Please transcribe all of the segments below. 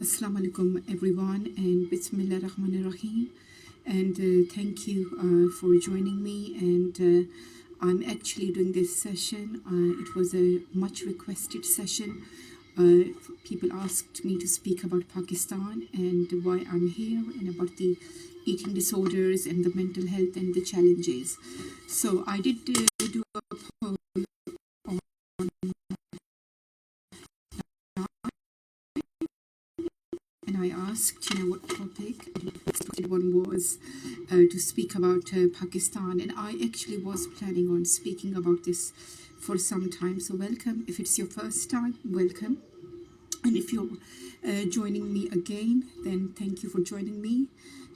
Assalamu alaikum everyone, and Bismillah Rahman Rahim, and thank you for joining me. And I'm actually doing this session. It was a much requested session. People asked me to speak about Pakistan and why I'm here, and about the eating disorders and the mental health and the challenges. So I did do a poll on, and I asked, what topic. One was to speak about Pakistan, and I actually was planning on speaking about this for some time. So welcome. If it's your first time, welcome. And if you're joining me again, then thank you for joining me.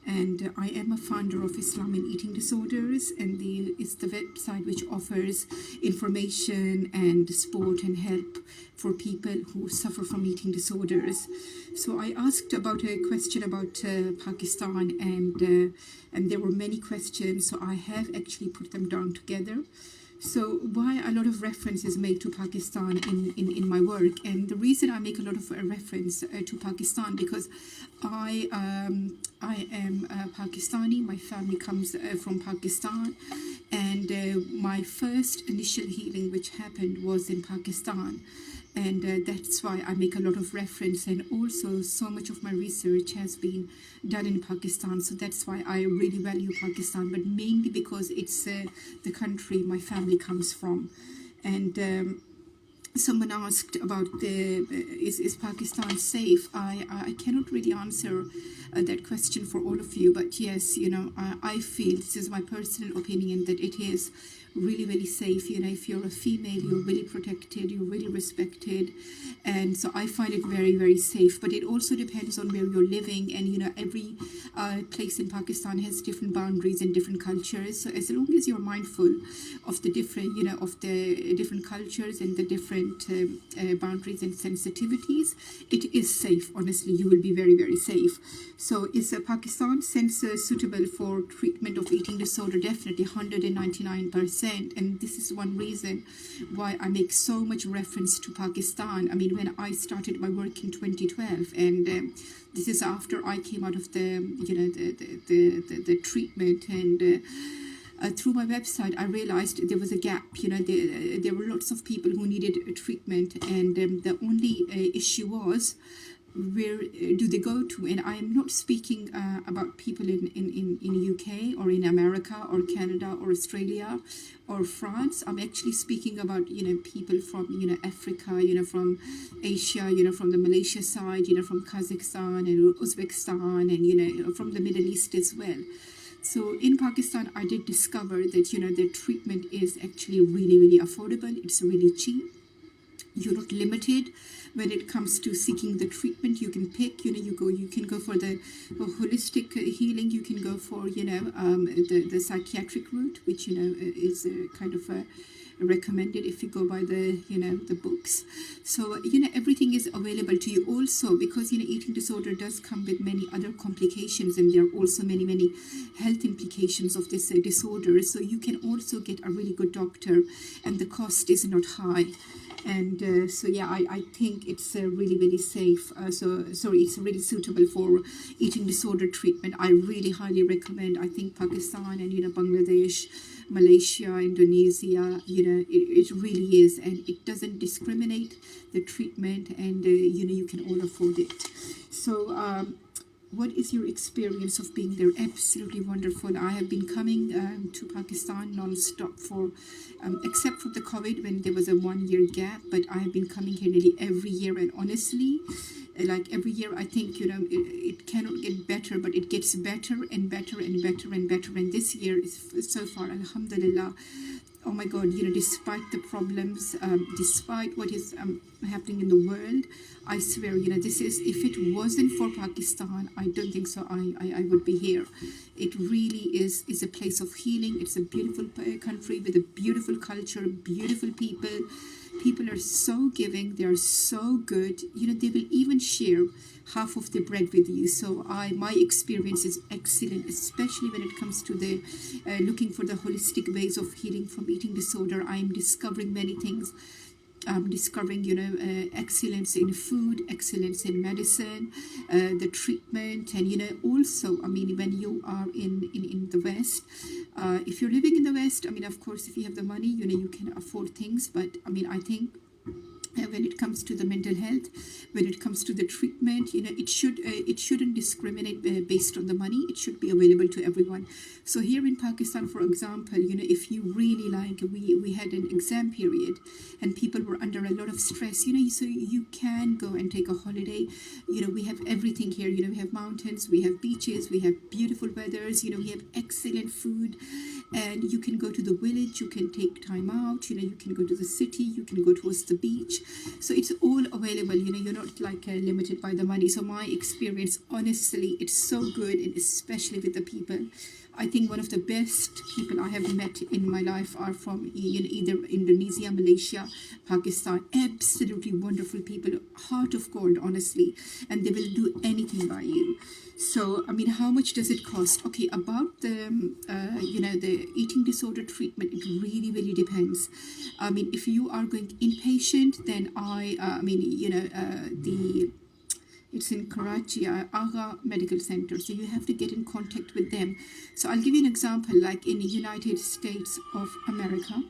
And I am a founder of Islam in Eating Disorders, and it's the website which offers information and support and help for people who suffer from eating disorders. So I asked about a question about Pakistan, and there were many questions, so I have actually put them down together. So why a lot of references made to Pakistan in my work, and the reason I make a lot of reference to Pakistan, because I am Pakistani. My family comes from Pakistan, and my first initial healing which happened was in Pakistan. And that's why I make a lot of reference, and also so much of my research has been done in Pakistan. So that's why I really value Pakistan, but mainly because it's the country my family comes from. And someone asked about is Pakistan safe? I cannot really answer that question for all of you, but yes, I feel, this is my personal opinion, that it is really, really safe. If you're a female, you're really protected, you're really respected, and so I find it very, very safe. But it also depends on where you're living, and every place in Pakistan has different boundaries and different cultures. So as long as you're mindful of the different, of the different cultures and the different boundaries and sensitivities, it is safe. Honestly, you will be very, very safe. So is Pakistan suitable for treatment of eating disorder? Definitely, 199%. And this is one reason why I make so much reference to Pakistan. I mean, when I started my work in 2012, and this is after I came out of the treatment, and through my website, I realized there was a gap. There were lots of people who needed treatment, and the only issue was, where do they go to? And I am not speaking about people in UK or in America or Canada or Australia or France. I'm actually speaking about people from Africa, from Asia, from the Malaysia side, from Kazakhstan and Uzbekistan, and from the Middle East as well. So in Pakistan, I did discover that the treatment is actually really, really affordable. It's really cheap. You're not limited when it comes to seeking the treatment. You can pick, you can go for the holistic healing. You can go for, the psychiatric route, which, is kind of recommended if you go by the books. So, everything is available to you also, because, eating disorder does come with many other complications, and there are also many, many health implications of this disorder. So you can also get a really good doctor, and the cost is not high. And so yeah, I think it's really, really safe. It's really suitable for eating disorder treatment. I really highly recommend. I think Pakistan and Bangladesh, Malaysia, Indonesia, it really is, and it doesn't discriminate the treatment, and you can all afford it. So what is your experience of being there? Absolutely wonderful. I have been coming to Pakistan non-stop for, except for the COVID when there was a 1-year gap, but I have been coming here nearly every year. And honestly, like every year, I think, it cannot get better, but it gets better and better and better and better. And this year is so far, alhamdulillah, oh my God, despite the problems, despite what is happening in the world, I swear, this is, if it wasn't for Pakistan, I don't think so I would be here. It really is a place of healing. It's a beautiful country with a beautiful culture, beautiful people. People are so giving. They are so good. They will even share half of the bread with you. So my experience is excellent, especially when it comes to the looking for the holistic ways of healing from eating disorder. I am discovering many things discovering, excellence in food, excellence in medicine, the treatment, and, also, I mean, when you are in the West, if you're living in the West, I mean, of course, if you have the money, you can afford things, but I mean, I think when it comes to the mental health, when it comes to the treatment, it shouldn't discriminate based on the money. It should be available to everyone. So here in Pakistan, for example, if you really like, we had an exam period and people were under a lot of stress, so you can go and take a holiday. We have everything here. We have mountains, we have beaches, we have beautiful weathers, we have excellent food, and you can go to the village, you can take time out, you can go to the city, you can go towards the beach. So it's all available, you're not like limited by the money. So my experience, honestly, it's so good, and especially with the people. I think one of the best people I have met in my life are from either Indonesia, Malaysia, Pakistan. Absolutely wonderful people, heart of gold, honestly, and they will do anything by you. So, I mean, how much does it cost? Okay, about the eating disorder treatment, it really, really depends. I mean, if you are going inpatient, then it's in Karachi, Agha Medical Center. So you have to get in contact with them. So I'll give you an example, like in the United States of America.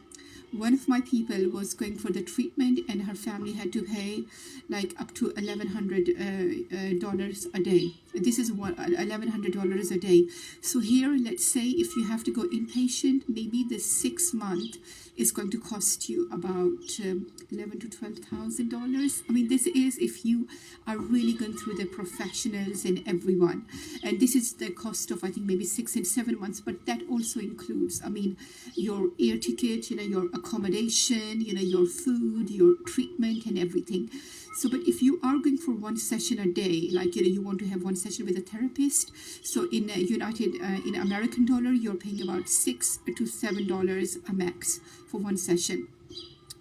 One of my people was going for the treatment, and her family had to pay like up to $1,100 a day. This is what $1,100 a day. So here, let's say if you have to go inpatient, maybe the 6 month is going to cost you about $11,000 to $12,000. I mean, this is if you are really going through the professionals and everyone. And this is the cost of, I think, maybe 6 and 7 months. But that also includes, I mean, your air ticket, your accommodation, your food, your treatment, and everything. So, but if you are going for one session a day, like, you want to have one session with a therapist, so in in American dollar, you're paying about $6 to $7 a max for one session.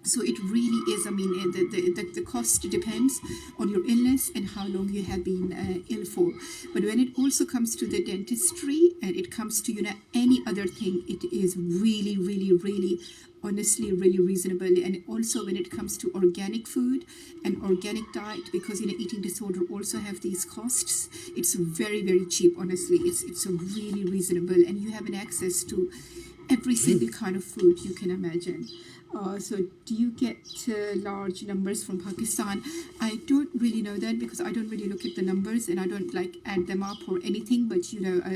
So it really is, I mean, the cost depends on your illness and how long you have been ill for. But when it also comes to the dentistry and it comes to, any other thing, it is really, really, really, honestly, really reasonable. And also when it comes to organic food and organic diet, because, eating disorder also have these costs, it's very, very cheap, honestly. It's really reasonable, and you have an access to every single kind of food you can imagine. So do you get large numbers from Pakistan? I don't really know that, because I don't really look at the numbers and I don't like add them up or anything. But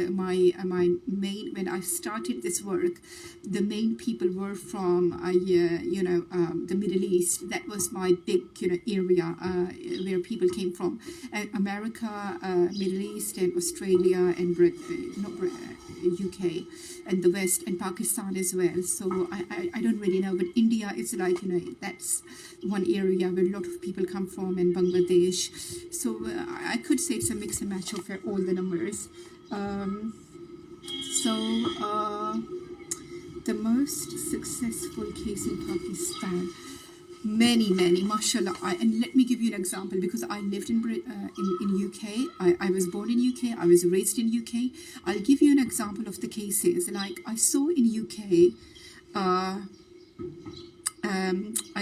my main, when I started this work, the main people were from the Middle East. That was my big area where people came from, America, Middle East, and Australia, and UK, and the West, and Pakistan as well. So I don't really know, but India is like, that's one area where a lot of people come from, and Bangladesh. So I could say it's a mix and match of all the numbers. The most successful case in Pakistan, many, mashallah. And let me give you an example, because I lived in UK. I was born in UK. I was raised in UK. I'll give you an example of the cases. Like, I saw in UK,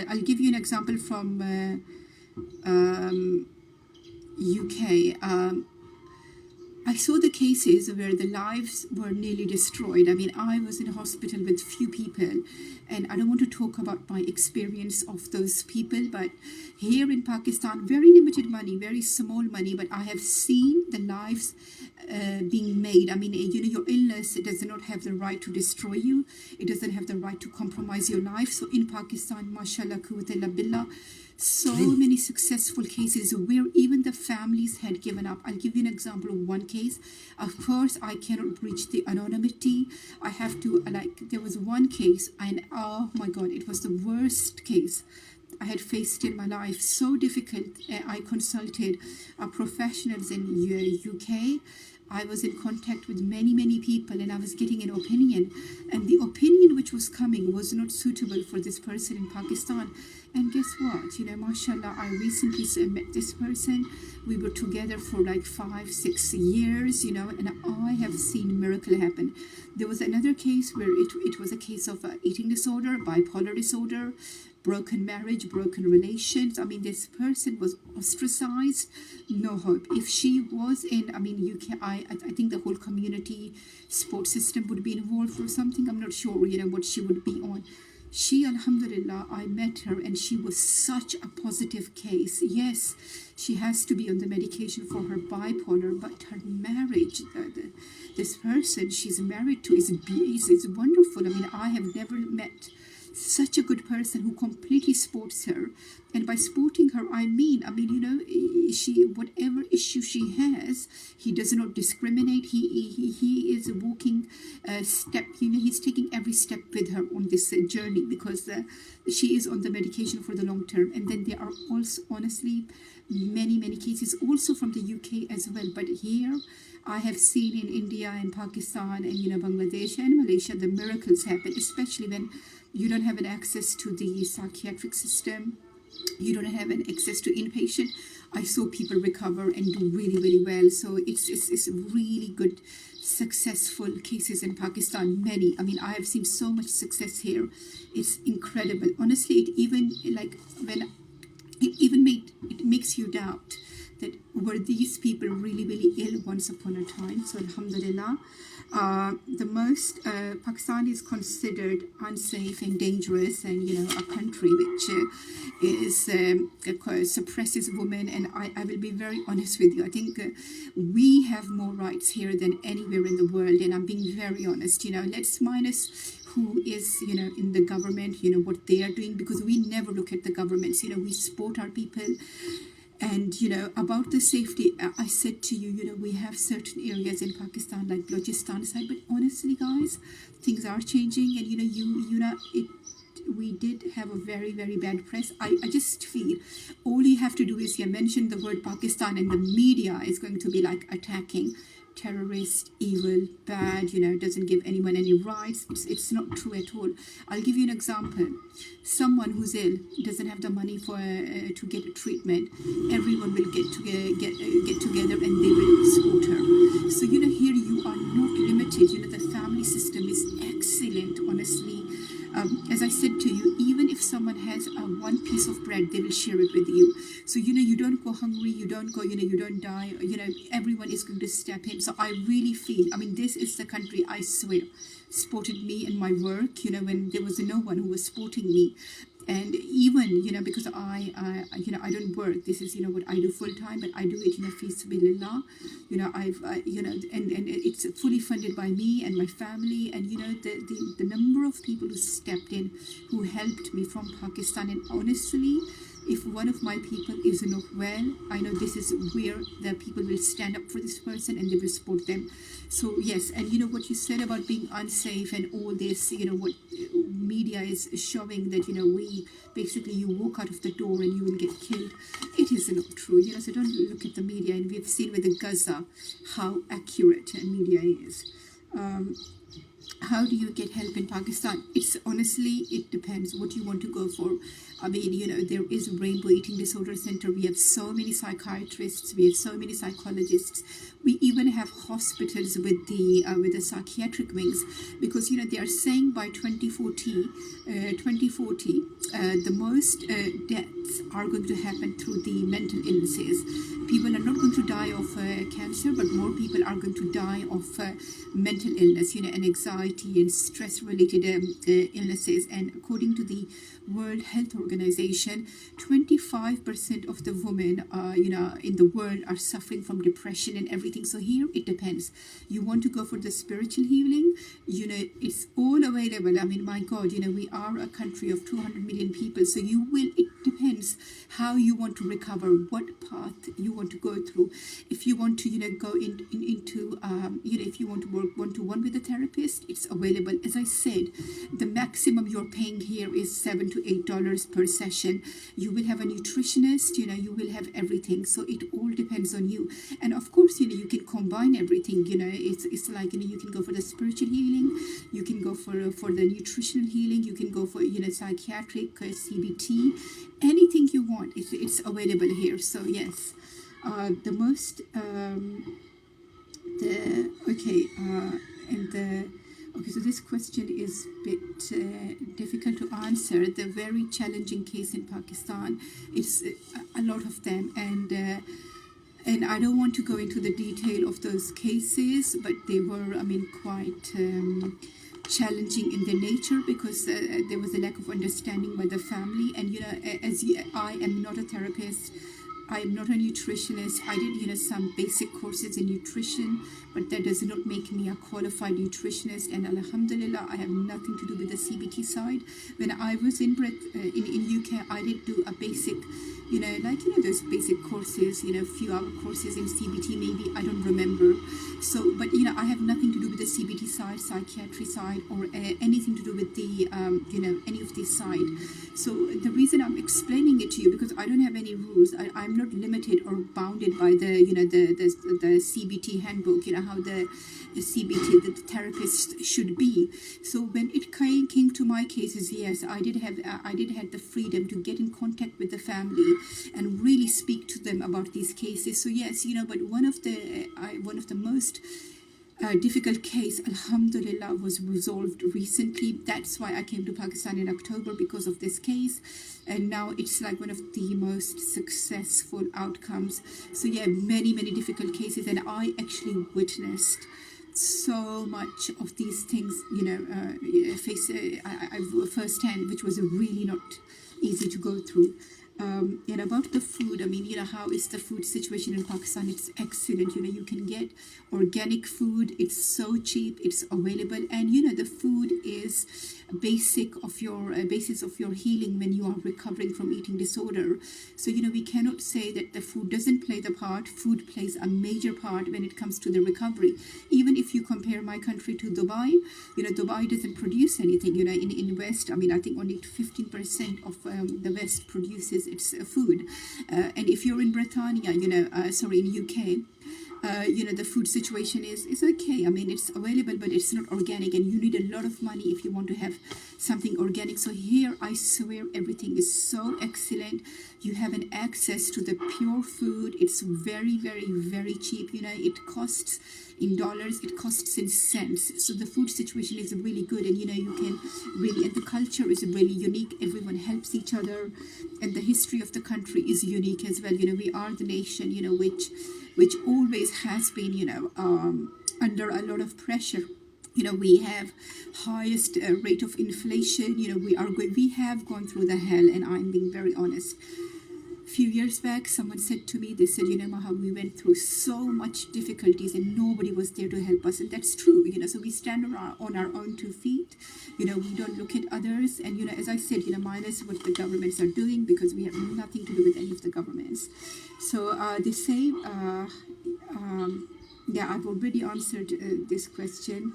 I'll give you an example from UK. I saw the cases where the lives were nearly destroyed. I mean, I was in a hospital with few people, and I don't want to talk about my experience of those people, but here in Pakistan, very limited money, very small money, but I have seen the lives being made. I mean, your illness, it does not have the right to destroy you. It doesn't have the right to compromise your life. So in Pakistan, mashallah, quwwata illa billah, so many successful cases where even the families had given up. I'll give you an example of one case. Of course, I cannot breach the anonymity. I have to, there was one case, and oh my God, it was the worst case I had faced in my life. So difficult. I consulted professionals in UK. I was in contact with many people, and I was getting an opinion. And the opinion which was coming was not suitable for this person in Pakistan. And guess what? Mashallah, I recently met this person. We were together for like 5-6 years, and I have seen miracle happen. There was another case where it was a case of eating disorder, bipolar disorder, broken marriage, broken relations. I mean, this person was ostracized, no hope. If she was in, I mean, UK, I think the whole community support system would be involved or something. I'm not sure, what she would be on. She, alhamdulillah, I met her and she was such a positive case. Yes, she has to be on the medication for her bipolar, but her marriage, this person she's married to is wonderful. I mean, I have never met such a good person who completely supports her. And by supporting her, I mean, she, whatever issue she has, he does not discriminate. He is walking a step, he's taking every step with her on this journey, because she is on the medication for the long term. And then there are also, honestly, many cases also from the UK as well. But here, I have seen in India and Pakistan and, Bangladesh and Malaysia, the miracles happen, especially when you don't have an access to the psychiatric system. You don't have an access to inpatient. I saw people recover and do really well. So it's really good, successful cases in Pakistan. Many. I mean, I have seen so much success here. It's incredible. Honestly, it makes you doubt that were these people really ill once upon a time. So alhamdulillah. The most Pakistan is considered unsafe and dangerous, and a country which suppresses women. And I will be very honest with you. I think we have more rights here than anywhere in the world, and I'm being very honest. Let's minus who is in the government, what they are doing, because we never look at the governments. We support our people. And, about the safety, I said to you, we have certain areas in Pakistan, like Balochistan side, but honestly, guys, things are changing. And, we did have a very bad press. I just feel all you have to do is mention the word Pakistan, and the media is going to be like attacking terrorist, evil, bad, doesn't give anyone any rights. It's not true at all. I'll give you an example. Someone who's ill doesn't have the money for to get a treatment. Everyone will get together and they will support her. So here you are not limited. The family system is excellent, honestly. As I said to you, even if someone has one piece of bread, they will share it with you. So, you don't go hungry, you don't go, you don't die, everyone is going to step in. So I really feel, this is the country, I swear, supported me in my work, when there was no one who was supporting me. And even, because I don't work. This is, what I do full time, but I do it, fi sabilillah. And it's fully funded by me and my family. And, the number of people who stepped in, who helped me from Pakistan. And honestly, if one of my people is not well, I know this is where the people will stand up for this person and they will support them. So yes, and what you said about being unsafe and all this, what media is showing that, we basically you walk out of the door and you will get killed. It is not true, so don't look at the media. And we've seen with the Gaza how accurate media is. How do you get help in Pakistan? It's honestly, it depends what you want to go for. There is a Rainbow Eating Disorder Center. We have so many psychiatrists. We have so many psychologists. We even have hospitals with the psychiatric wings, because they are saying by 2040, the most deaths are going to happen through the mental illnesses. People are not going to die of cancer, but more people are going to die of mental illness, and anxiety and stress-related illnesses. And according to the World Health Organization, 25% of the women, in the world are suffering from depression and everything. So here it depends. You want to go for the spiritual healing, it's all available. My God, we are a country of 200 million people. So it depends how you want to recover, what path you want to go through. If you want to, go into, if you want to work one-to-one with a therapist, it's available. As I said, the maximum you're paying here is $7 to $8 per session. You will have a nutritionist, you will have everything. So it all depends on you. And of course, you can combine everything. It's like, you can go for the spiritual healing, you can go for the nutritional healing, you can go for, psychiatric, CBT, anything you want. It's available here. So yes, the most, Okay, so this question is a bit difficult to answer. The very challenging case in Pakistan, it's a lot of them, and I don't want to go into the detail of those cases, but they were, I mean, quite challenging in their nature, because there was a lack of understanding by the family. And I am not a therapist, I am not a nutritionist. I did some basic courses in nutrition, but that does not make me a qualified nutritionist. And alhamdulillah, I have nothing to do with the CBT side. When I was in UK, I did do a basic, those basic courses, few hour courses in CBT, maybe, I don't remember. So, but I have nothing to do with the CBT side, psychiatry side, or anything to do with the any of this side. So the reason I'm explaining it to you, because I don't have any rules. I'm not limited or bounded by the the CBT handbook, how the CBT, the therapist should be. So when it came to my cases, yes, I did have the freedom to get in contact with the family and really speak to them about these cases. So yes, but one of the most difficult case, alhamdulillah, was resolved recently. That's why I came to Pakistan in October, because of this case, and now it's like one of the most successful outcomes. So yeah, many difficult cases, and I actually witnessed so much of these things, firsthand, which was really not easy to go through. And about the food, I mean, how is the food situation in Pakistan? It's excellent. You can get organic food. It's so cheap. It's available, and the food is basis of your healing when you are recovering from eating disorder. So we cannot say that the food doesn't play the part. Food plays a major part when it comes to the recovery. Even if you compare my country to Dubai, Dubai doesn't produce anything. In West, I mean, I think only 15% of the West produces its food, and if you're in Britannia, in UK, the food situation is okay. I mean, it's available, but it's not organic, and you need a lot of money if you want to have something organic. So here, I swear, everything is so excellent. You have an access to the pure food. It's very, very, very cheap. It costs in dollars, it costs in cents. So the food situation is really good, and you can really, and the culture is really unique. Everyone helps each other, and the history of the country is unique as well. We are the nation, which always has been, under a lot of pressure. We have highest rate of inflation. We have gone through the hell, and I'm being very honest. Few years back, someone said to me, they said, Maha, we went through so much difficulties and nobody was there to help us. And that's true, so we stand on our own 2 feet. We don't look at others. And, as I said, minus what the governments are doing, because we have nothing to do with any of the governments. So they say, I've already answered this question.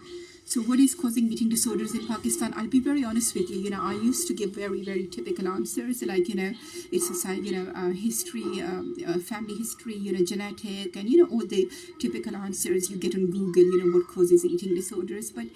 So what is causing eating disorders in Pakistan? I'll be very honest with you. I used to give very, very typical answers, like, it's a history, family history, genetic, and, all the typical answers you get on Google, what causes eating disorders. But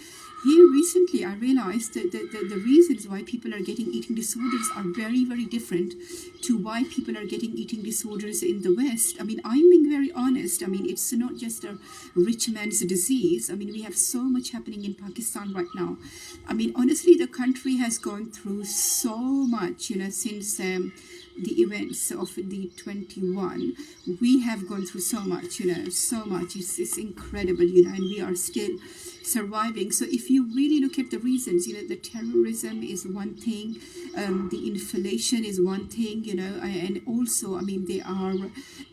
here recently, I realized that the reasons why people are getting eating disorders are very, very different to why people are getting eating disorders in the West. I mean, I'm being very honest. I mean, it's not just a rich man's disease. I mean, we have so much happening in Pakistan right now. I mean, honestly, the country has gone through so much, since the events of the 21. We have gone through so much, so much. It's incredible, and we are still surviving. So if you really look at the reasons, the terrorism is one thing, the inflation is one thing, and also, I mean, they are,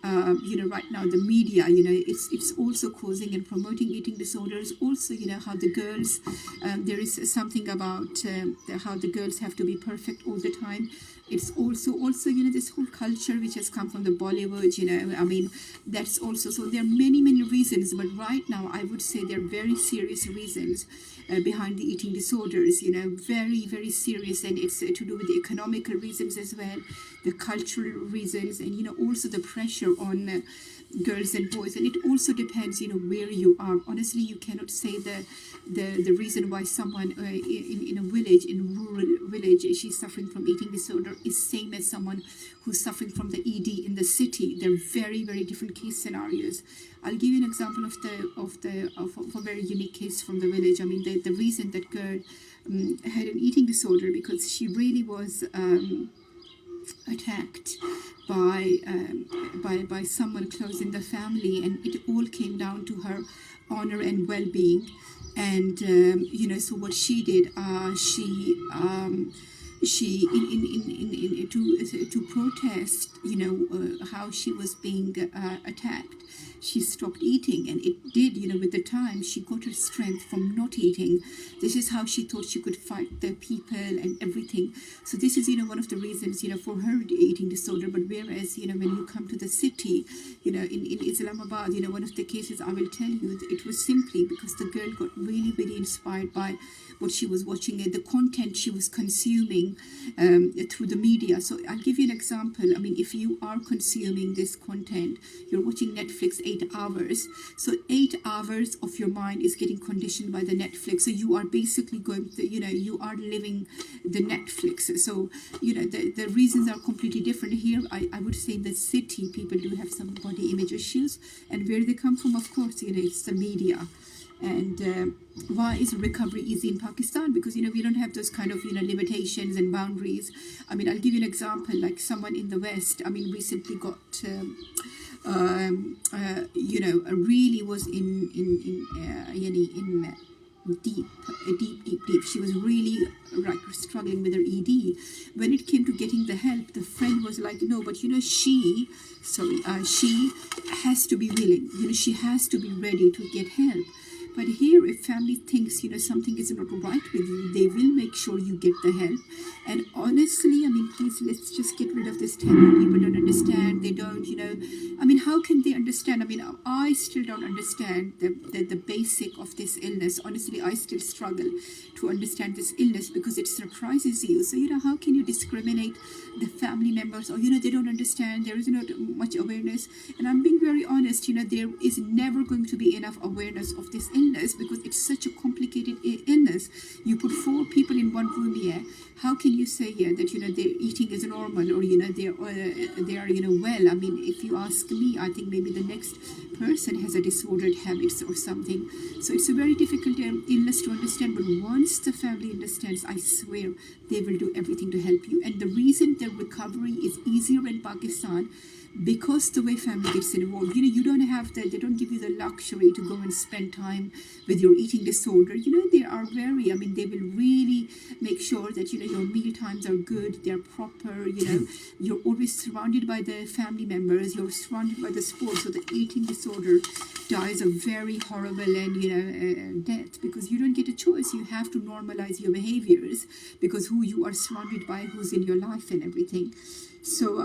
right now the media, it's also causing and promoting eating disorders. Also, how the girls, there is something about how the girls have to be perfect all the time. It's also, this whole culture which has come from the Bollywood, I mean, that's also, so there are many reasons, but right now I would say there are very serious reasons behind the eating disorders, very, very serious, and it's to do with the economical reasons as well, the cultural reasons, and, also the pressure on, girls and boys, and it also depends, where you are. Honestly, you cannot say the reason why someone in a village, in a rural village, she's suffering from eating disorder is same as someone who's suffering from the ED in the city. They're very, very different case scenarios. I'll give you an example of a very unique case from the village. I mean, the reason that girl had an eating disorder because she really was attacked by someone close in the family, and it all came down to her honor and well-being. And so what she did, she to protest, how she was being attacked, she stopped eating, and it did, with the time she got her strength from not eating. This is how she thought she could fight the people and everything. So this is, one of the reasons, for her eating disorder. But whereas, when you come to the city, in Islamabad, one of the cases I will tell you, it was simply because the girl got really, really inspired by what she was watching and the content she was consuming through the media. So I'll give you an example. I mean, if you are consuming this content, you're watching Netflix 8 hours. So 8 hours of your mind is getting conditioned by the Netflix. So you are basically going to, you are living the Netflix. So, the reasons are completely different. Here, I would say in the city, people do have some body image issues. And where they come from, of course, it's the media. And why is recovery easy in Pakistan? Because, we don't have those kind of, limitations and boundaries. I mean, I'll give you an example, like someone in the West, I mean, recently got, really was in deep. She was really like struggling with her ED. When it came to getting the help, the friend was like, no, but she has to be willing. She has to be ready to get help. But here, if family thinks, something is not right with you, they will make sure you get the help. And honestly, I mean, please, let's just get rid of this term. People don't understand. They don't, I mean, how can they understand? I mean, I still don't understand the basic of this illness. Honestly, I still struggle to understand this illness because it surprises you. So, how can you discriminate the family members? Or, they don't understand. There is not much awareness. And I'm being very honest, there is never going to be enough awareness of this illness because it's such a complicated illness. You put 4 people in one room here. How can you say here that their eating is normal or they are well? I mean, if you ask me, I think maybe the next person has a disordered habits or something. So it's a very difficult illness to understand. But once the family understands, I swear they will do everything to help you. And the reason the recovery is easier in Pakistan, because the way family gets involved, you don't have they don't give you the luxury to go and spend time with your eating disorder. They are very, I mean, they will really make sure that, your meal times are good, they're proper, you're always surrounded by the family members, you're surrounded by the sport. So the eating disorder dies a very horrible and, death because you don't get a choice. You have to normalize your behaviors because who you are surrounded by, who's in your life and everything. So,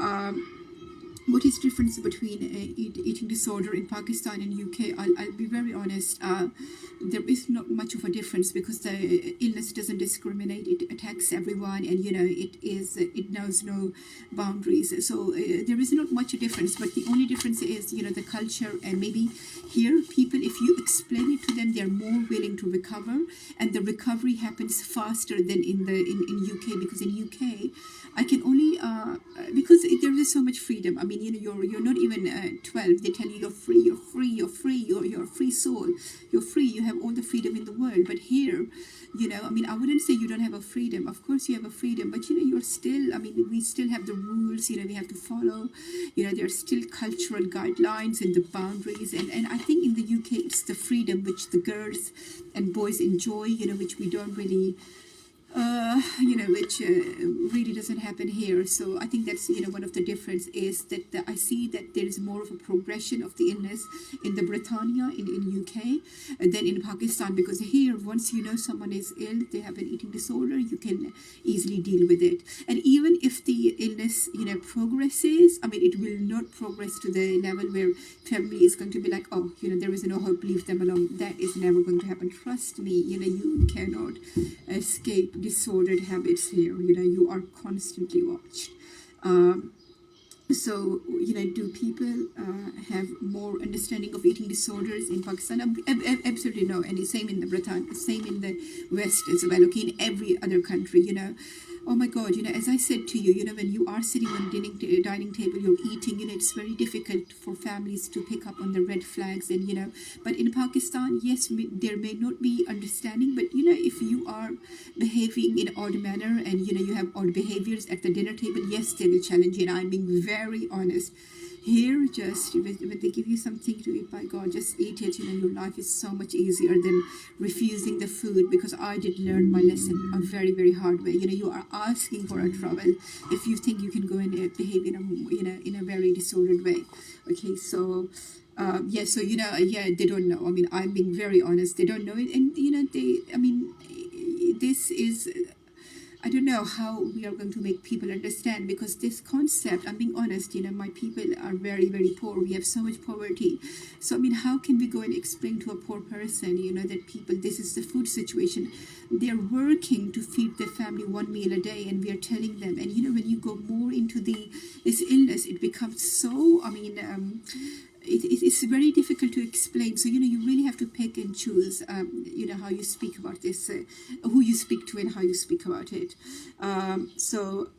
what is the difference between eating disorder in Pakistan and UK? I'll be very honest. There is not much of a difference because the illness doesn't discriminate. It attacks everyone, and it knows no boundaries. So there is not much a difference. But the only difference is the culture, and maybe here people, if you explain it to them, they're more willing to recover, and the recovery happens faster than in UK because in UK I can only because there is so much freedom. I mean, you're not even 12. They tell you you're free, you're a free soul, you're free. You have all the freedom in the world. But here, I mean, I wouldn't say you don't have a freedom. Of course, you have a freedom, but you're still. I mean, we still have the rules. We have to follow. There are still cultural guidelines and the boundaries. And I think in the UK, it's the freedom which the girls and boys enjoy. Which we don't really. Which really doesn't happen here. So I think that's, one of the difference is that I see that there is more of a progression of the illness in the Britannia, in UK, than in Pakistan, because here, once someone is ill, they have an eating disorder, you can easily deal with it. And even if the illness, progresses, I mean, it will not progress to the level where family is going to be like, oh, there is no hope, leave them alone. That is never going to happen. Trust me, you cannot escape disordered habits here. You are constantly watched. So, do people have more understanding of eating disorders in Pakistan? Absolutely no. And the same in the Britain, same in the West as well. Okay, in every other country, Oh my God, as I said to you, when you are sitting on dining table, you're eating, it's very difficult for families to pick up on the red flags. And, but in Pakistan, yes, there may not be understanding, but, if you are behaving in odd manner and, you have odd behaviors at the dinner table, yes, they will challenge you. And I'm being very honest. Here, just when they give you something to eat, by God, just eat it. Your life is so much easier than refusing the food, because I did learn my lesson a very, very hard way. You are asking for a trouble if you think you can go and behave in a very disordered way. Okay, so. Yeah, so yeah, they don't know. I mean, I'm being very honest. They don't know it, and this is. I don't know how we are going to make people understand, because this concept, I'm being honest, my people are very, very poor. We have so much poverty. So, how can we go and explain to a poor person, that people, this is the food situation. They're working to feed their family one meal a day, and we are telling them. And, when you go more into this illness, it becomes so, it's very difficult to explain. So, you really have to pick and choose, how you speak about this, who you speak to and how you speak about it. So,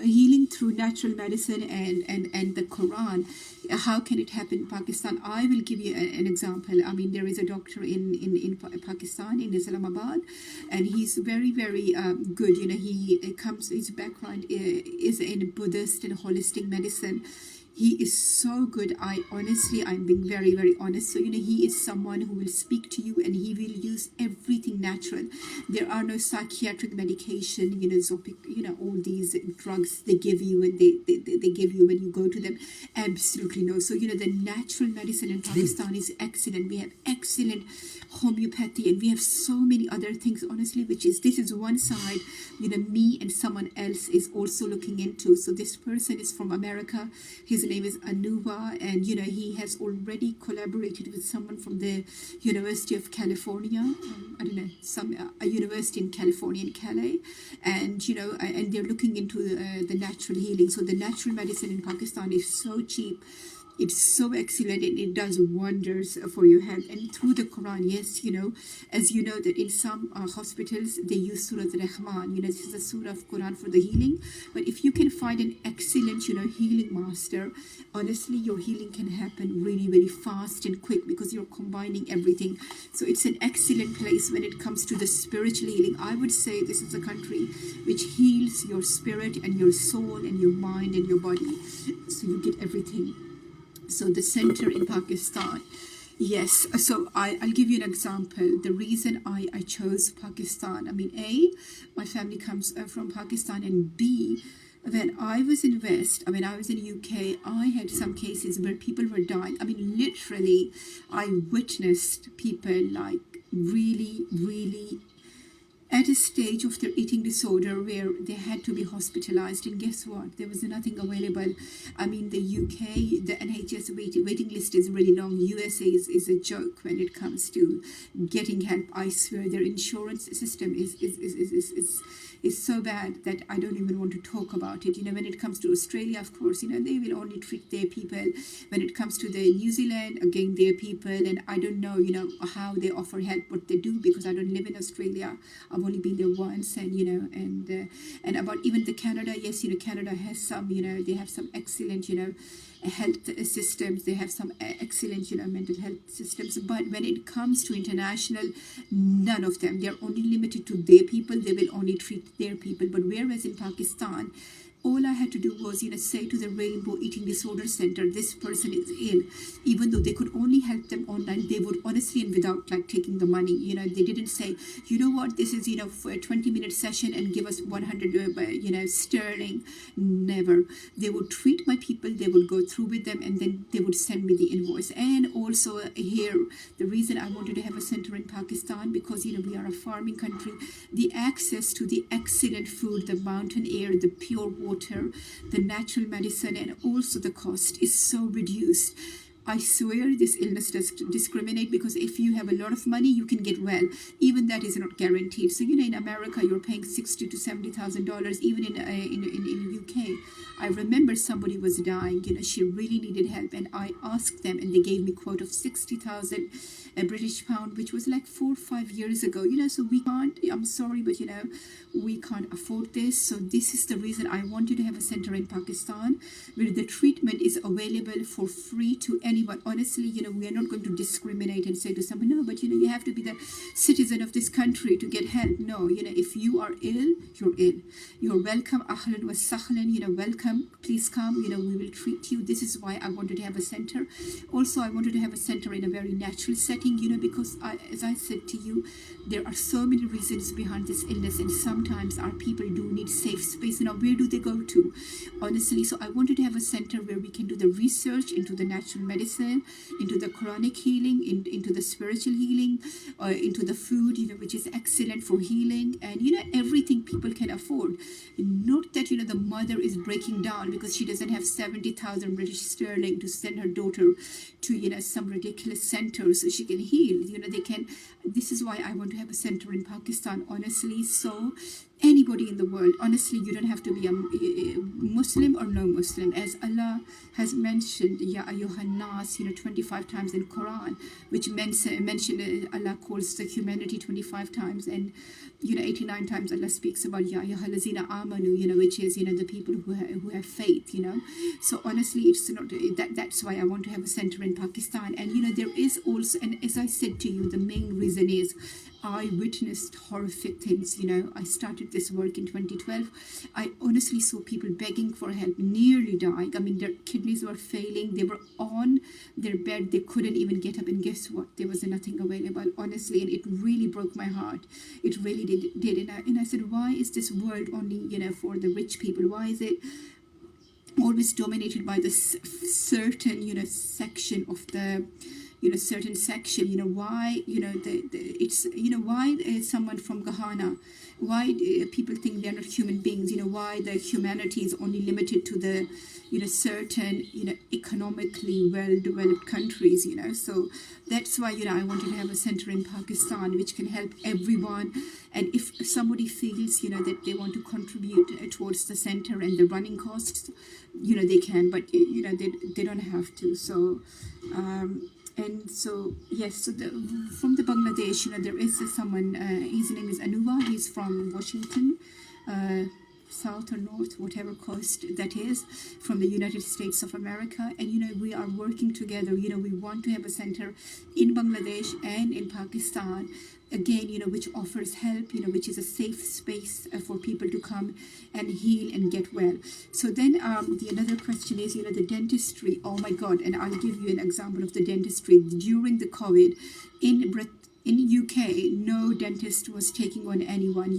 healing through natural medicine and the Quran, how can it happen in Pakistan? I will give you an example. There is a doctor in Pakistan, in Islamabad, and he's very, very good. His background is in Buddhist and holistic medicine. He is so good. I'm being very, very honest. So, he is someone who will speak to you, and he will use everything natural. There are no psychiatric medication, Zopic, all these drugs they give you, and they give you when you go to them. Absolutely no. So, the natural medicine in Pakistan is excellent. We have excellent homeopathy, and we have so many other things, honestly, this is one side, me and someone else is also looking into. So this person is from America. His name is Anuva, and he has already collaborated with someone from the University of California. I don't know, a university in California, in Calais, and and they're looking into the natural healing. So the natural medicine in Pakistan is so cheap. It's so excellent, and it does wonders for your health. And through the Quran, yes, as you know, that in some hospitals they use Surah Al-Rahman. This is a surah of Quran for the healing. But if you can find an excellent, healing master, honestly, your healing can happen really, really fast and quick, because you're combining everything. So it's an excellent place when it comes to the spiritual healing. I would say this is a country which heals your spirit and your soul and your mind and your body. So you get everything. So the center in Pakistan, yes. So I'll give you an example. The reason I chose Pakistan, my family comes from Pakistan, and B, when I was in West, when I was in UK, I had some cases where people were dying. Literally, I witnessed people like really, really at a stage of their eating disorder where they had to be hospitalized. And guess what? There was nothing available. The UK, the NHS waiting list is really long. USA is a joke when it comes to getting help. I swear their insurance system is so bad that I don't even want to talk about it. When it comes to Australia, of course, they will only treat their people. When it comes to the New Zealand, again, their people. And I don't know, how they offer help, what they do, because I don't live in Australia. I've only been there once, and and about even the Canada, yes, Canada has some, they have some excellent, health systems. They have some excellent, mental health systems. But when it comes to international, none of them. They're only limited to their people. They will only treat their people. But whereas in Pakistan, all I had to do was, say to the Rainbow Eating Disorder Center, this person is ill. Even though they could only help them online, they would honestly, and without taking the money, they didn't say, what, this is, for a 20-minute session and give us 100, sterling. Never. They would treat my people, they would go through with them, and then they would send me the invoice. And also here, the reason I wanted to have a center in Pakistan, because, we are a farming country, the access to the excellent food, the mountain air, the pure water, the natural medicine, and also the cost is so reduced. I swear this illness does discriminate, because if you have a lot of money, you can get well. Even that is not guaranteed. So in America, you're paying $60,000 to $70,000. Even in UK, I remember somebody was dying. She really needed help, and I asked them, and they gave me quote of 60,000 British pound, which was like 4 or 5 years ago. So we can't. I'm sorry, but we can't afford this. So this is the reason I wanted to have a center in Pakistan where the treatment is available for free to anyone. Honestly, we are not going to discriminate and say to someone, no, but you have to be the citizen of this country to get help. No, if you are ill, you're ill. You're welcome. Ahlan wa sahlan, welcome. Please come. We will treat you. This is why I wanted to have a center. Also, I wanted to have a center in a very natural setting, because as I said to you, there are so many reasons behind this illness, and sometimes our people do need safe space. Where do they go to? Honestly, so I wanted to have a center where we can do the research into the natural medicine, into the Quranic healing, into the spiritual healing, into the food, which is excellent for healing, and everything people can afford. Not that the mother is breaking down because she doesn't have 70,000 British sterling to send her daughter to some ridiculous center so she can heal. They can. This is why I want to have a center in Pakistan, honestly. So anybody in the world, honestly, you don't have to be a Muslim or no Muslim, as Allah has mentioned, Ya ayyuhan nas, 25 times in Quran, which mentioned Allah calls the humanity 25 times, and 89 times Allah speaks about Ya ayyuhallazina amanu, which is the people who have faith. So honestly, it's not that's why I want to have a center in Pakistan. And there is also, and as I said to you, the main reason is I witnessed horrific things. I started this work in 2012. I honestly saw people begging for help, nearly dying. I mean, their kidneys were failing. They were on their bed. They couldn't even get up. And guess what? There was nothing available, honestly. And it really broke my heart. It really did. And I said, why is this world only, for the rich people? Why is it always dominated by this certain, section of the certain section? Why it's why someone from Ghana, why people think they're not human beings? Why the humanity is only limited to the certain economically well developed countries? So that's why I wanted to have a center in Pakistan which can help everyone. And if somebody feels that they want to contribute towards the center and the running costs, they can, but they don't have to. So and so yes, so from the Bangladesh, there is someone, his name is Anuva. He's from Washington, south or north, whatever coast that is, from the United States of America. And we are working together. We want to have a center in Bangladesh and in Pakistan, again, which offers help, which is a safe space for people to come and heal and get well. So then the another question is, the dentistry. Oh my God. And I'll give you an example of the dentistry. During the COVID in UK, no dentist was taking on anyone,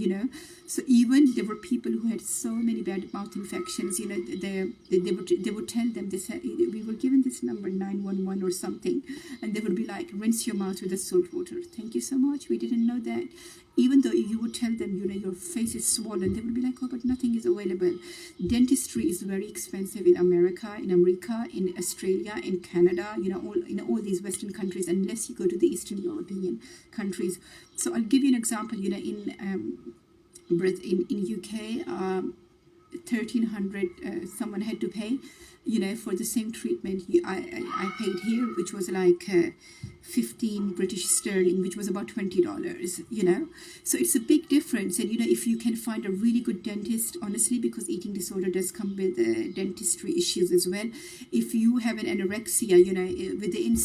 So even there were people who had so many bad mouth infections, they would tell them, they said, we were given this number 911 or something, and they would be like, rinse your mouth with the salt water. Thank you so much. We didn't know that. Even though you would tell them, your face is swollen, they would be like, oh, but nothing is available. Dentistry is very expensive in America, in Australia, in Canada, all these Western countries, unless you go to the Eastern European countries. So I'll give you an example, in UK, 1,300 someone had to pay, for the same treatment. I paid here, which was like 15 British sterling, which was about $20, So it's a big difference. And, if you can find a really good dentist, honestly, because eating disorder does come with dentistry issues as well. If you have an anorexia, within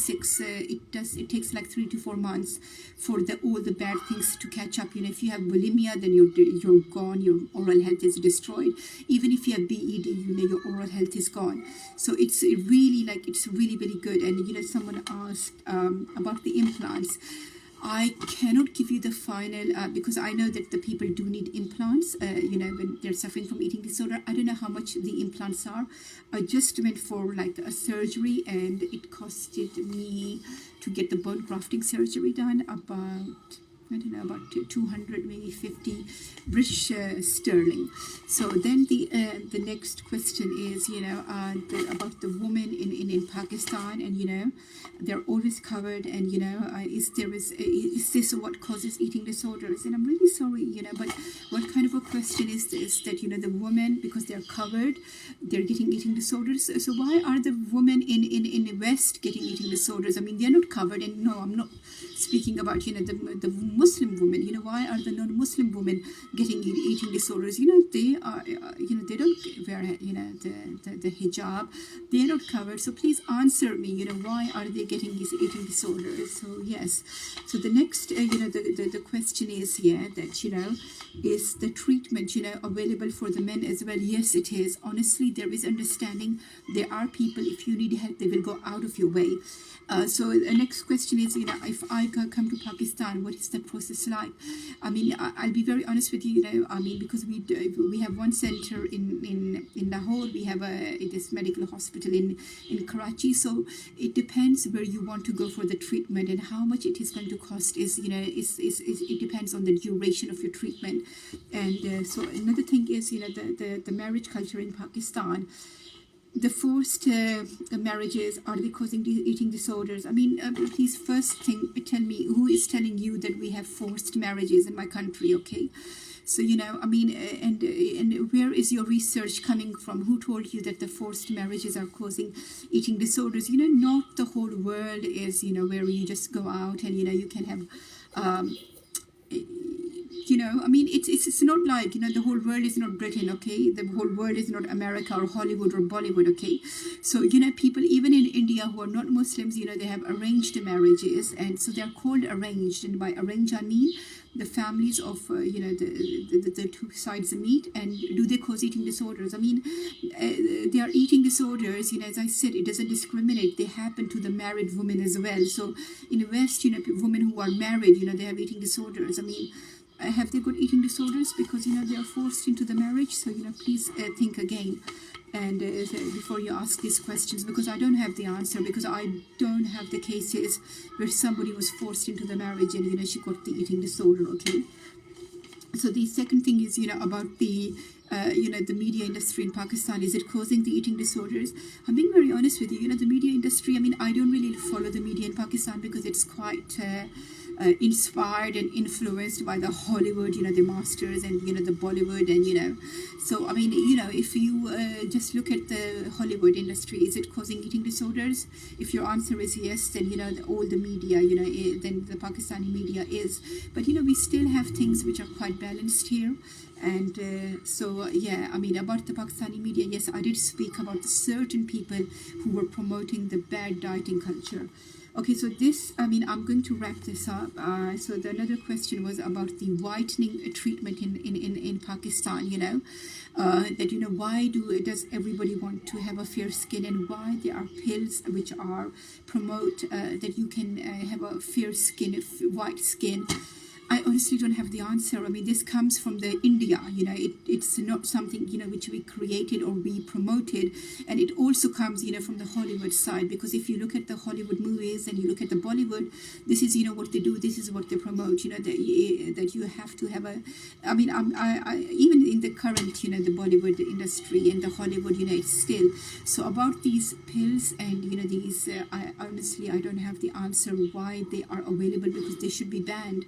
it takes like 3 to 4 months for all the bad things to catch up. If you have bulimia, then you're gone. Your oral health is destroyed. Even if you have BED, your oral health is gone. So it's really very good. And, someone asked about the implants. I cannot give you the final, because I know that the people do need implants, when they're suffering from eating disorder. I don't know how much the implants are. I just went for like a surgery, and it costed me to get the bone grafting surgery done about I don't know, about 200, maybe 50 British sterling. So then the next question is, about the women in Pakistan, and they're always covered, and is this what causes eating disorders? And I'm really sorry, but what kind of a question is this? That the women, because they're covered, they're getting eating disorders. So why are the women in the West getting eating disorders? I mean, they're not covered, and no, I'm not speaking about the Muslim women. Why are the non-Muslim women getting eating disorders? They are they don't wear the hijab, they're not covered. So please answer me, why are they getting these eating disorders? So yes, so the next the question is that is the treatment available for the men as well? Yes, it is. Honestly, there is understanding. There are people, if you need help, they will go out of your way. So the next question is, if I come to Pakistan, what is the process like? I mean, I'll be very honest with you, because we have one center in Lahore, we have this medical hospital in Karachi. So it depends where you want to go for the treatment, and how much it is going to cost is it depends on the duration of your treatment. And so another thing is, the marriage culture in Pakistan. The forced marriages, are they causing eating disorders? I mean, please first tell me, who is telling you that we have forced marriages in my country? Okay, so and where is your research coming from? Who told you that the forced marriages are causing eating disorders? Not the whole world is where you just go out and you can have I mean, it's not like the whole world is not Britain, okay? The whole world is not America or Hollywood or Bollywood, okay? So people even in India who are not Muslims, they have arranged marriages, and so they are called arranged. And by arranged, I mean the families of the two sides meet. And do they cause eating disorders? I mean, they are eating disorders. As I said, it doesn't discriminate. They happen to the married women as well. So in the West, women who are married, they have eating disorders. I mean, have they got eating disorders because they are forced into the marriage? So please think again, and before you ask these questions, because I don't have the answer, because I don't have the cases where somebody was forced into the marriage and she got the eating disorder. Okay, so the second thing is about the the media industry in Pakistan. Is it causing the eating disorders? I'm being very honest with you. The media industry, I mean, I don't really follow the media in Pakistan because it's quite inspired and influenced by the Hollywood, the masters, and the Bollywood, and so I mean, if you just look at the Hollywood industry, is it causing eating disorders? If your answer is yes, then all the media, then the Pakistani media is. But we still have things which are quite balanced here. And so I mean, about the Pakistani media, yes, I did speak about certain people who were promoting the bad dieting culture. Okay, so this, I mean, I'm going to wrap this up. So the another question was about the whitening treatment in Pakistan, that, why does everybody want to have a fair skin, and why there are pills which are promote that you can have a fair skin, white skin. I honestly don't have the answer. I mean, this comes from the India, it's not something, which we created or we promoted. And it also comes, from the Hollywood side, because if you look at the Hollywood movies and you look at the Bollywood, this is, what they do, this is what they promote, that you have to have I mean, I even in the current, the Bollywood industry and the Hollywood, it's still. So about these pills and, these, I honestly, I don't have the answer why they are available, because they should be banned.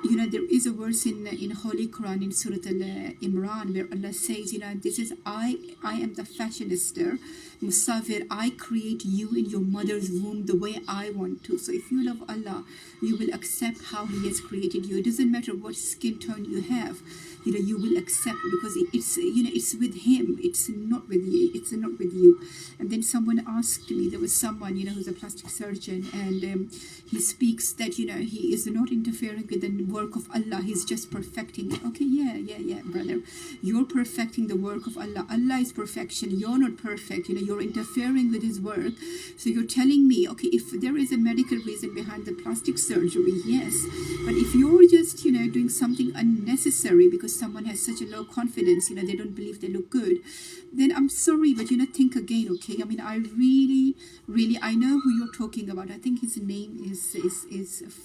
There is a verse in Holy Quran in Surah Al-Imran where Allah says, this is I am the fashionista, Musawwir. I create you in your mother's womb the way I want to. So if you love Allah, you will accept how He has created you. It doesn't matter what skin tone you have. You will accept, because it's it's with Him. It's not with you. It's not with you. And then someone asked me, there was someone who's a plastic surgeon, and he speaks that he is not interfering with the work of Allah. He's just perfecting it. Okay, yeah, brother. You're perfecting the work of Allah. Allah is perfection. You're not perfect. you're interfering with his work. So you're telling me, okay, if there is a medical reason behind the plastic surgery, yes, but if you're just, doing something unnecessary because someone has such a low confidence, they don't believe they look good, then I'm sorry, but think again, okay? I mean, I really, I know who you're talking about. I think his name is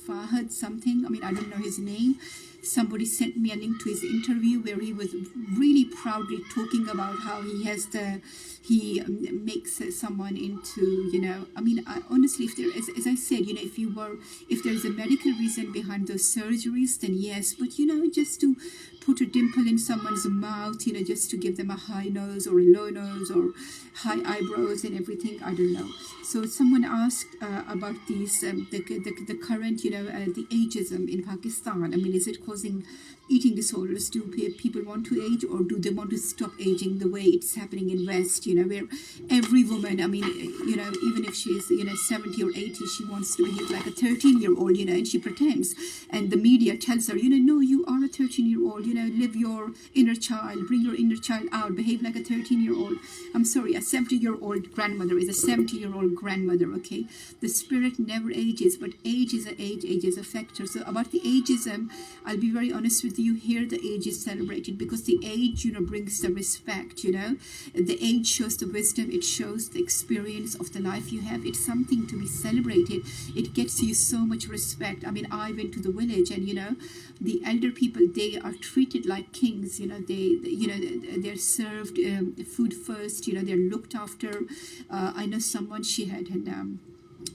Fahad something. I mean, I don't know his name. Somebody sent me a link to his interview where he was really proudly talking about how he makes someone into, I mean, honestly, if there is, as I said, if there's a medical reason behind those surgeries, then yes, but just to put a dimple in someone's mouth, just to give them a high nose or a low nose or high eyebrows and everything, I don't know. So someone asked about these, the current, the ageism in Pakistan. I mean, is it causing eating disorders? Do people want to age, or do they want to stop aging the way it's happening in West, where every woman, I mean, even if she's, 70 or 80, she wants to behave like a 13-year-old, and she pretends. And the media tells her, no, you are a 13-year-old, live your inner child, bring your inner child out, behave like a 13-year-old. I'm sorry, a 70-year-old grandmother is a 70-year-old grandmother, okay? The spirit never ages, but age is a factor. So about the ageism, I'll be very honest with you, here the age is celebrated because the age, brings the respect, The age shows the wisdom, it shows the experience of the life you have. It's something to be celebrated. It gets you so much respect. I mean, I went to the village and, the elder people, they are treated like kings, they're served food first, they're looked after. I know someone, she had an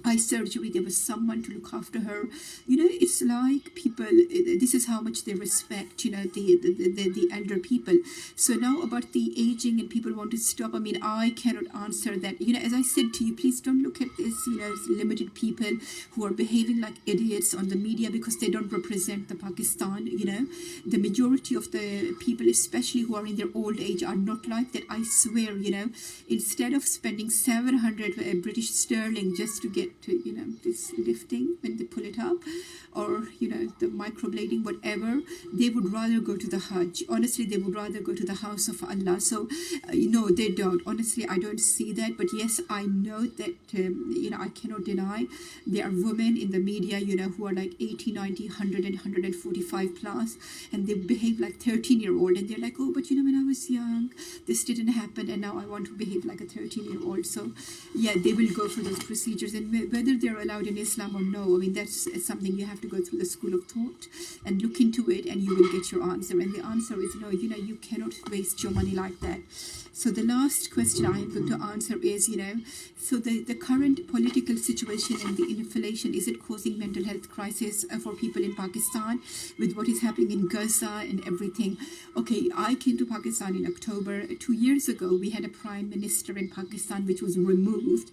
eye surgery, there was someone to look after her. It's like people, this is how much they respect, the elder people. So now about the aging and people want to stop, I mean, I cannot answer that. As I said to you, please don't look at this, limited people who are behaving like idiots on the media because they don't represent the Pakistan, The majority of the people, especially who are in their old age, are not like that. I swear, instead of spending 700 British sterling just to get to, this lifting when they pull it up, or, the microblading, whatever, they would rather go to the Hajj. Honestly, they would rather go to the house of Allah. So, no, they don't. Honestly, I don't see that. But yes, I know that, I cannot deny there are women in the media, who are like 80, 90, 100 and 145 plus, and they behave like 13-year-old. And they're like, oh, but, when I was young, this didn't happen, and now I want to behave like a 13-year-old. So, yeah, they will go for those procedures. And whether they're allowed in Islam or no, I mean, that's something you have to go through the school of thought and look into it, and you will get your answer. And the answer is no, you cannot waste your money like that. So the last question I am going to answer is, so the current political situation and the inflation, is it causing mental health crisis for people in Pakistan with what is happening in Gaza and everything? Okay, I came to Pakistan in October. 2 years ago, we had a prime minister in Pakistan which was removed.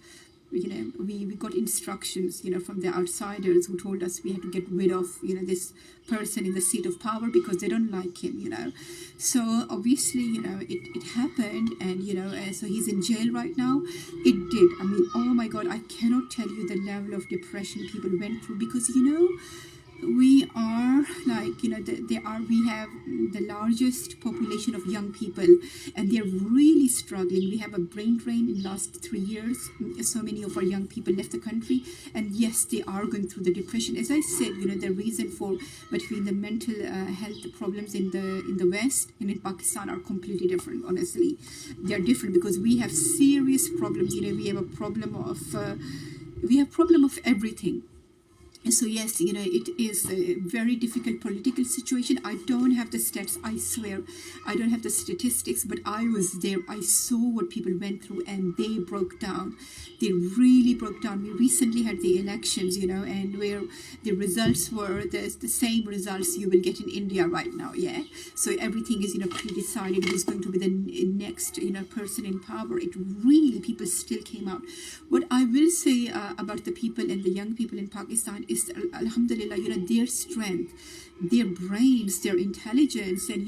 We got instructions, from the outsiders who told us we had to get rid of, this person in the seat of power because they don't like him, So obviously, it happened, and, so he's in jail right now. It did. I mean, oh my God, I cannot tell you the level of depression people went through because, we are like, we have the largest population of young people, and they're really struggling. We have a brain drain in the last 3 years. So many of our young people left the country, and yes, they are going through the depression. As I said, the reason for between the mental health problems in the West and in Pakistan are completely different. Honestly, they're different because we have serious problems. We have a problem of everything. So yes, it is a very difficult political situation. I don't have the stats, I swear. I don't have the statistics, but I was there. I saw what people went through, and they broke down. They really broke down. We recently had the elections, and where the results were the same results you will get in India right now, yeah? So everything is, pre-decided who's going to be the next, person in power. It really, people still came out. What I will say about the people and the young people in Pakistan it's alhamdulillah, their strength, their brains, their intelligence, and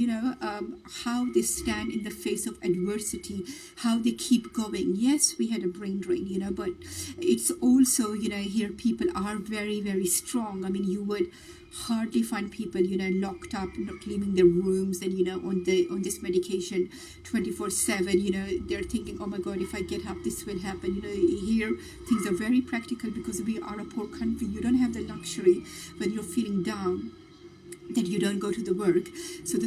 how they stand in the face of adversity, how they keep going. Yes, we had a brain drain, but it's also, here people are very, very strong. I mean, you would hardly find people locked up, not leaving their rooms, and on this medication 24/7. They're thinking, oh my god, if I get up this will happen. Here things are very practical because we are a poor country. You don't have the luxury when you're feeling down that you don't go to the work. So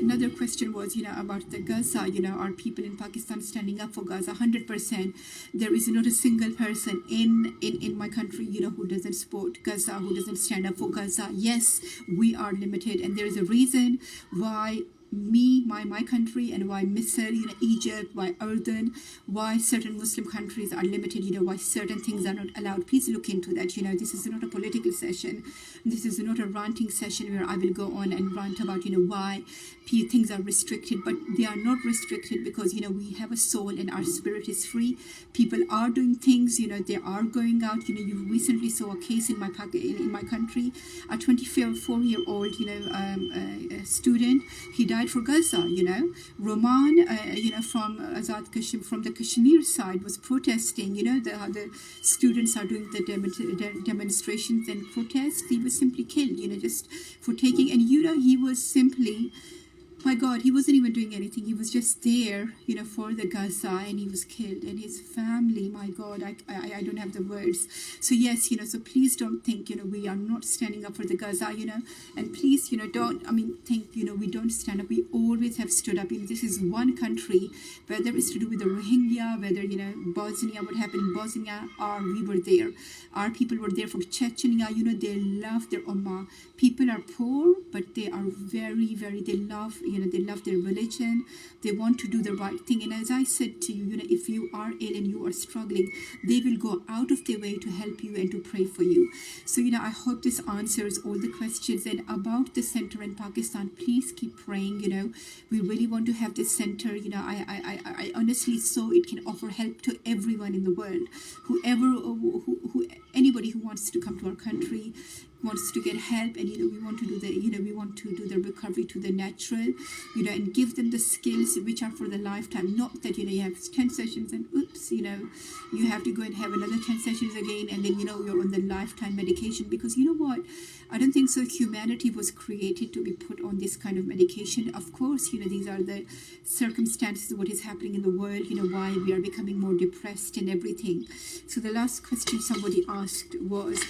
another question was, about the Gaza. Are people in Pakistan standing up for Gaza? 100%. There is not a single person in my country, who doesn't support Gaza, who doesn't stand up for Gaza. Yes, we are limited, and there is a reason why my country, and why Misr, Egypt, why Jordan, why certain Muslim countries are limited, why certain things are not allowed. Please look into that. This is not a political session. This is not a ranting session where I will go on and rant about, why things are restricted, but they are not restricted because, we have a soul and our spirit is free. People are doing things, they are going out. You recently saw a case in my country, a 24-year-old, student. He died for Gaza. Roman, from Azad Kashmir, from the Kashmir side, was protesting. The students are doing the demonstrations and protests. He was simply killed. Just for taking, and he was simply, my God, he wasn't even doing anything. He was just there, for the Gaza, and he was killed. And his family, my God, I don't have the words. So yes, so please don't think, we are not standing up for the Gaza, and please, don't, think, we don't stand up. We always have stood up. This is one country, whether it's to do with the Rohingya, whether, Bosnia, what happened in Bosnia, we were there. Our people were there for Chechnya, they love their Ummah. People are poor, but they are very, very, they love their religion. They want to do the right thing. And as I said to you, if you are ill and you are struggling, they will go out of their way to help you and to pray for you. So, I hope this answers all the questions. And about the center in Pakistan, please keep praying. We really want to have this center. I honestly, so it can offer help to everyone in the world. Anybody who wants to come to our country, wants to get help, and we want to do the recovery to the natural, and give them the skills which are for the lifetime. Not that you have 10 sessions and oops, you have to go and have another 10 sessions again, and then you're on the lifetime medication, because what, I don't think so. Humanity was created to be put on this kind of medication. Of course, these are the circumstances of what is happening in the world, why we are becoming more depressed and everything. So the last question somebody asked was,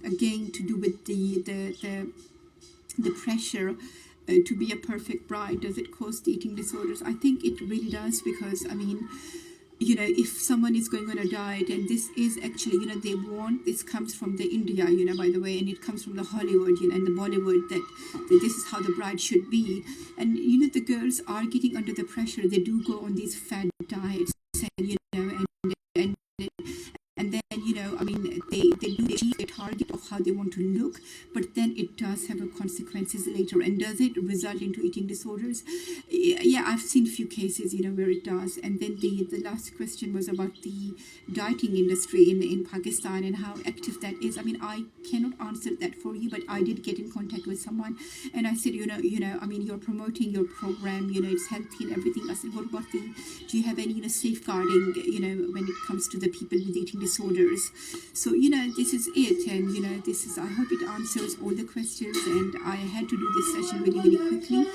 again, to do with the pressure to be a perfect bride. Does it cause the eating disorders? I think it really does, because if someone is going on a diet, and this is actually, this comes from the India, by the way, and it comes from the Hollywood, and the Bollywood, that this is how the bride should be. And, the girls are getting under the pressure. They do go on these fad diets, and then, they do achieve the target of how they want to look, but then it does have consequences later. And does it result into eating disorders? Yeah, I've seen a few cases, where it does. And then the last question was about the dieting industry in Pakistan and how active that is. I cannot answer that for you, but I did get in contact with someone, and I said, you're promoting your program, it's healthy and everything. I said, what about do you have any, safeguarding, when it comes to the people with eating disorders? So, this is it. And, I hope it answers all the questions. And I had to do this session really, really quickly.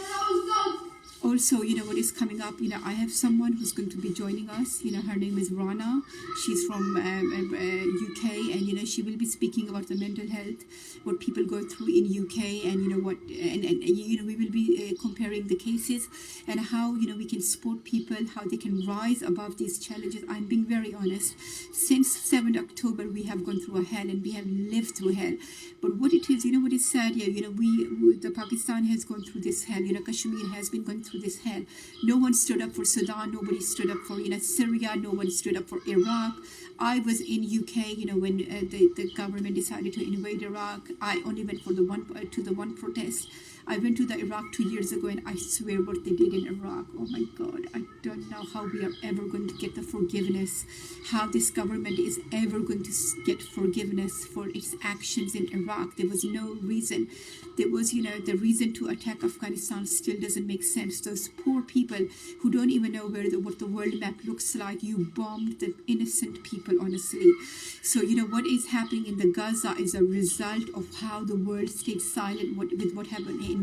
Also, what is coming up, I have someone who's going to be joining us. Her name is Rana. She's from UK, and, she will be speaking about the mental health, what people go through in UK, and, we will be comparing the cases and how, we can support people, how they can rise above these challenges. I'm being very honest. Since 7th October, we have gone through a hell, and we have lived through hell. But what it is, what is sad here, the Pakistan has gone through this hell. Kashmir has been going through through this hell. No one stood up for Sudan. Nobody stood up for Syria. No one stood up for Iraq. I was in UK, when the government decided to invade Iraq. I only went for the one protest. I went to the Iraq 2 years ago, and I swear what they did in Iraq. Oh my God, I don't know how we are ever going to get the forgiveness, how this government is ever going to get forgiveness for its actions in Iraq. There was no reason. There was, the reason to attack Afghanistan still doesn't make sense. Those poor people who don't even know what the world map looks like. You bombed the innocent people, honestly. So, what is happening in the Gaza is a result of how the world stayed silent with what happened in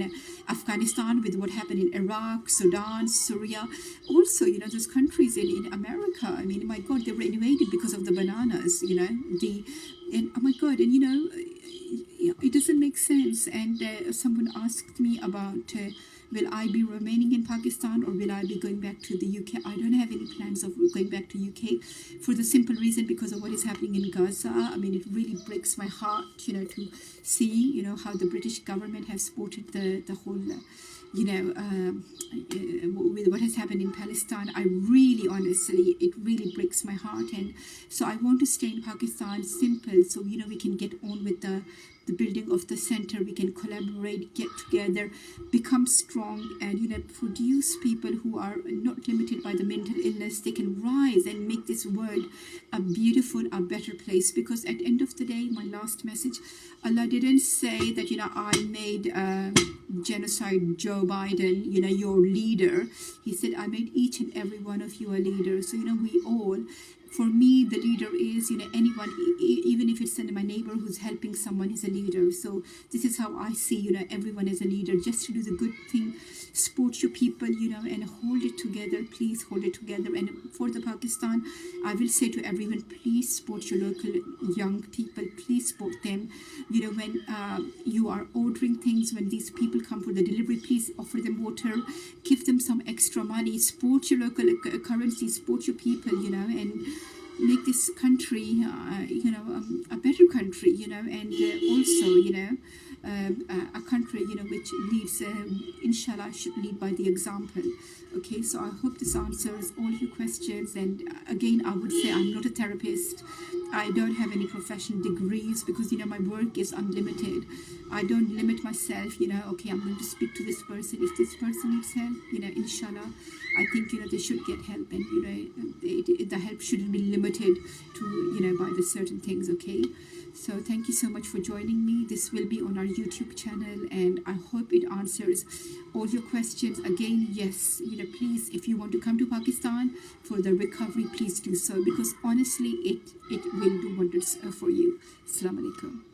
Afghanistan, with what happened in Iraq, Sudan, Syria. Also, those countries in America. I mean, my God, they were invaded because of the bananas, and oh my God, and it doesn't make sense. And someone asked me about will I be remaining in Pakistan or will I be going back to the UK? I don't have any plans of going back to UK for the simple reason because of what is happening in Gaza. I mean, it really breaks my heart, to see, how the British government has supported the whole, with what has happened in Palestine. I really, honestly, it really breaks my heart. And so I want to stay in Pakistan, simple, so, we can get on with the building of the center. We can collaborate, get together, become strong, and produce people who are not limited by the mental illness. They can rise and make this world a beautiful, a better place. Because at the end of the day, my last message, Allah didn't say that I made genocide Joe Biden your leader. He said I made each and every one of you a leader. So we all, for me, the leader is, anyone, even if it's my neighbor who's helping someone is a leader. So this is how I see, everyone as a leader, just to do the good thing, support your people, and hold it together. Please hold it together. And for the Pakistan, I will say to everyone, please support your local young people. Please support them. When you are ordering things, when these people come for the delivery, please offer them water, give them some extra money, support your local currency, support your people, and make this country, a better country, and also, a country, which leads, inshallah, should lead by the example. Okay, so I hope this answers all your questions. And again, I would say I'm not a therapist. I don't have any professional degrees because, my work is unlimited. I don't limit myself, okay, I'm going to speak to this person. If this person needs help, inshallah, I think, they should get help. And, the help shouldn't be limited to, by the certain things, okay? So thank you so much for joining me. This will be on our YouTube channel, and I hope it answers all your questions. Again, yes, please, if you want to come to Pakistan for the recovery, please do so, because honestly, it will do wonders for you. Assalamu alaikum.